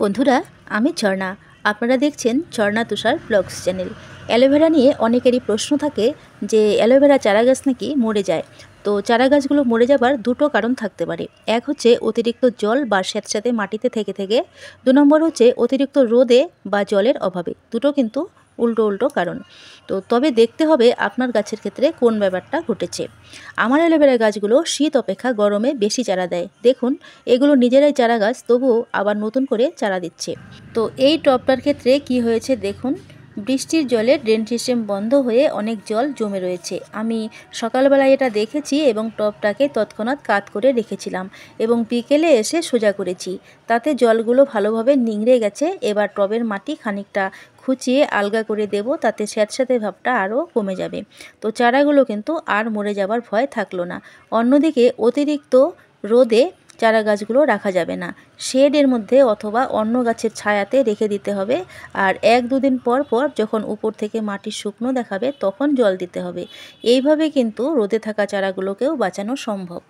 বন্ধুরা, আমি ঝর্ণা। আপনারা দেখছেন ঝর্ণা তুষার ব্লগস চ্যানেল। অ্যালোভেরা নিয়ে অনেকেরই প্রশ্ন থাকে যে অ্যালোভেরা চারা গাছ নাকি মরে যায়। তো চারা গাছগুলো মরে যাবার দুটো কারণ থাকতে পারে। এক হচ্ছে অতিরিক্ত জল বা স্যাঁতস্যাঁতে মাটিতে থেকে থেকে। ২ নম্বর হচ্ছে অতিরিক্ত রোদে বা জলের অভাবে। দুটো কিন্তু উল্টো উল্টো কারণ। তবে দেখতে হবে আপনার গাছের ক্ষেত্রে কোন ব্যাপারটা ঘটেছে। আমার অ্যালোভেরা গাছগুলো শীত অপেক্ষা গরমে বেশি চারা দেয়। দেখুন, এগুলো নিজেরাই চারা গাছ, তবুও আবার নতুন করে চারা দিচ্ছে। তো এই টবটার ক্ষেত্রে কি হয়েছে দেখুন, বৃষ্টির জলে ড্রেন সিস্টেম বন্ধ হয়ে অনেক জল জমে রয়েছে। আমি সকালবেলায় এটা দেখেছি এবং টবটাকে তৎক্ষণাৎ কাত করে রেখেছিলাম এবং বিকেলে এসে সোজা করেছি। তাতে জলগুলো ভালোভাবে নিংড়ে গেছে। এবার টবের মাটি খানিকটা খুঁচিয়ে আলগা করে দেব, তাতে স্যাঁতস্যাঁতে ভাবটা আরও কমে যাবে। তো চারাগুলো কিন্তু আর মরে যাবার ভয় থাকলো না। অন্যদিকে অতিরিক্ত রোদে চারা গাছগুলো রাখা যাবে না। শেডের মধ্যে অথবা অন্য গাছের ছায়াতে রেখে দিতে হবে। আর ১-২ দিন পর পর যখন উপর থেকে মাটি শুকনো দেখাবে তখন জল দিতে হবে। এইভাবে কিন্তু রোদে থাকা চারাগুলোকেও বাঁচানো সম্ভব।